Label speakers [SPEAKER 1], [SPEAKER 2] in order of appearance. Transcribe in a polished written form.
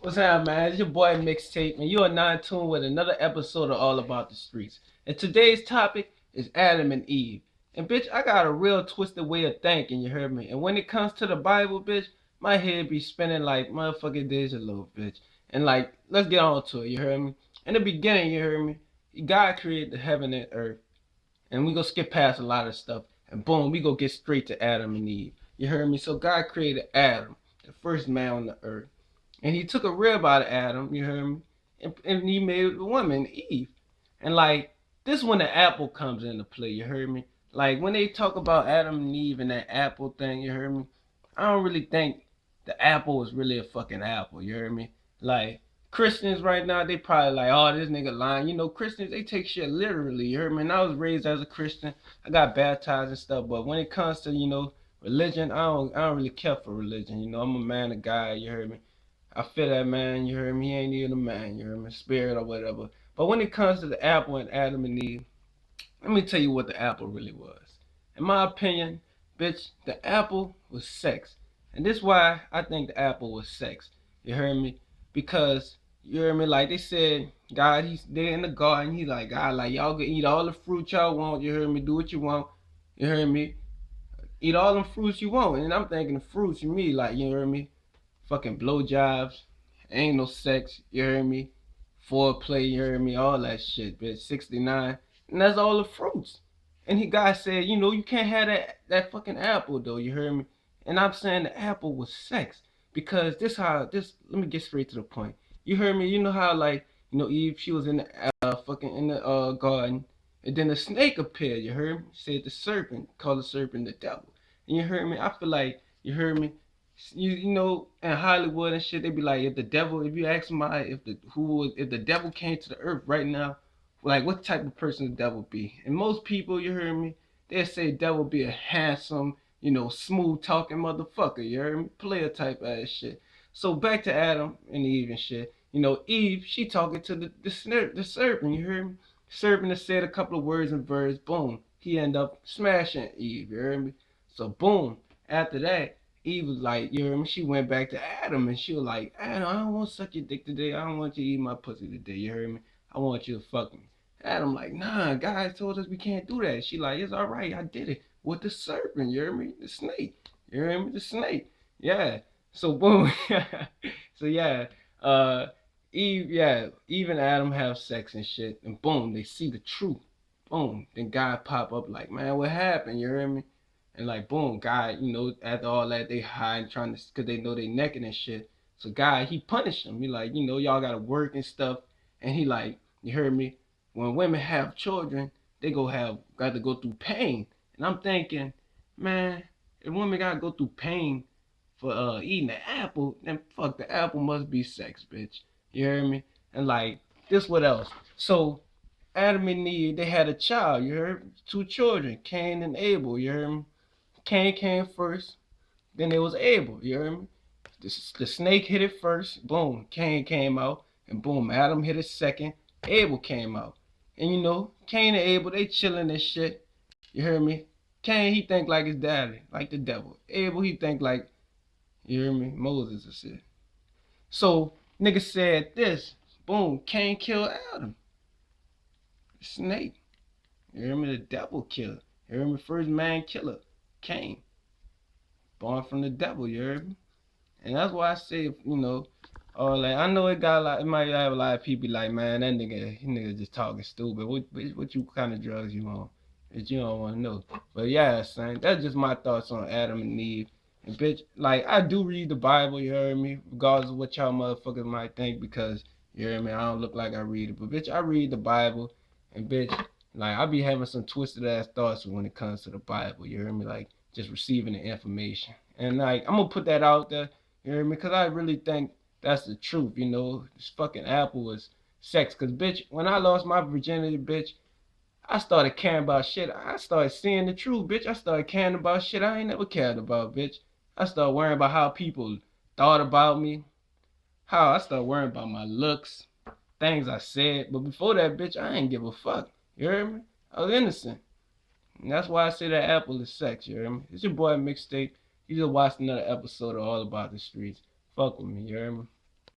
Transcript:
[SPEAKER 1] What's up, man? It's your boy Mixtape, and you are now in tune with another episode of All About the Streets. And today's topic is Adam and Eve. And bitch, I got a real twisted way of thinking, you heard me? And when it comes to the Bible, bitch, my head be spinning like motherfucking deja little bitch. And like, let's get on to it, you heard me? In the beginning, you heard me? God created the heaven and earth. And we gonna skip past a lot of stuff. And boom, we go get straight to Adam and Eve. You heard me? So God created Adam, the first man on the earth. And he took a rib out of Adam, you heard me? And he made the woman, Eve. And like, this when the apple comes into play, you heard me? Like, when they talk about Adam and Eve and that apple thing, you heard me? I don't really think the apple is really a fucking apple, you heard me? Like, Christians right now, they probably like, oh, this nigga lying. You know, Christians, they take shit literally, you heard me? And I was raised as a Christian. I got baptized and stuff, but when it comes to, religion, I don't really care for religion. You know, I'm a man of God, you heard me? I feel that man, you heard me? He ain't even a man, you heard me? Spirit or whatever. But when it comes to the apple and Adam and Eve, let me tell you what the apple really was. In my opinion, bitch, the apple was sex. And this is why I think the apple was sex. You heard me? Because you heard me, like they said, God, he's there in the garden. He's like, God, like y'all can eat all the fruit y'all want. You heard me? Do what you want. You heard me? Eat all them fruits you want. And I'm thinking the fruits you mean, like, you heard me? Fucking blowjobs, ain't no sex, you heard me? Foreplay, you heard me? All that shit, bitch. 69. And that's all the fruits. And he guy said, you can't have that fucking apple though, you heard me? And I'm saying the apple was sex. Because let me get straight to the point. You heard me, you know how like, Eve, she was in the fucking in the garden, and then the snake appeared, you heard me? Said the serpent, called the serpent the devil. And you heard me? I feel like you heard me. You know, in Hollywood and shit, they be like, if you ask somebody if the devil came to the earth right now, like what type of person the devil be? And most people, you heard me, they say devil be a handsome, smooth talking motherfucker, you heard me, player type ass shit. So back to Adam and Eve and shit. You know, Eve, she talking to the serpent, you heard me? Serpent has said a couple of words and verbs, boom, he end up smashing Eve, you heard me? So boom, after that. Eve was like, you heard me? She went back to Adam and she was like, Adam, I don't want to suck your dick today. I don't want you to eat my pussy today. You heard me? I want you to fuck me. Adam like, nah, guys told us we can't do that. She like, it's all right. I did it with the serpent. You heard me? The snake. You heard me? The snake. Yeah. So boom. So yeah. Uh, Eve and Adam have sex and shit, and boom, they see the truth. Boom. Then God pop up like, man, what happened? You heard me? And like boom, God, after all that they hide trying to, cause they know they naked and shit. So God, he punished them. He like, y'all gotta work and stuff. And he like, you heard me? When women have children, they got to go through pain. And I'm thinking, man, if women gotta go through pain for eating the apple, then fuck the apple must be sex, bitch. You heard me? And like, this what else? So Adam and Eve, they had a child, you heard? Two children, Cain and Abel, you heard me? Cain came first, then it was Abel. You heard me? The snake hit it first, boom, Cain came out, and boom, Adam hit it second, Abel came out. And Cain and Abel, they chilling this shit. You heard me? Cain, he think like his daddy, like the devil. Abel, he think like, you hear me, Moses and shit. So, nigga said this, boom, Cain killed Adam, the snake. You hear me? The devil killer. You hear me? First man killer, Cain, born from the devil. You heard me? And that's why I say, like I know it might have a lot of people like, man, that nigga just talking stupid. What you kind of drugs you on? That you don't want to know. But yeah, son, that's just my thoughts on Adam and Eve. And bitch, like I do read the Bible, you heard me, regardless of what y'all motherfuckers might think, because you heard me, I don't look like I read it, but bitch, I read the Bible, and bitch, like I be having some twisted ass thoughts when it comes to the Bible, you heard me, like just receiving the information, and like I'm gonna put that out there. You hear me? Because I really think that's the truth, This fucking apple is sex. Because, bitch, when I lost my virginity, bitch, I started caring about shit. I started seeing the truth, bitch. I started caring about shit I ain't never cared about, bitch. I started worrying about how people thought about me. How I started worrying about my looks, things I said. But before that, bitch, I ain't give a fuck. You hear me? I was innocent. And that's why I say that apple is sex, you hear me? It's your boy Mixtape. You just watched another episode of All About the Streets. Fuck with me, you hear me?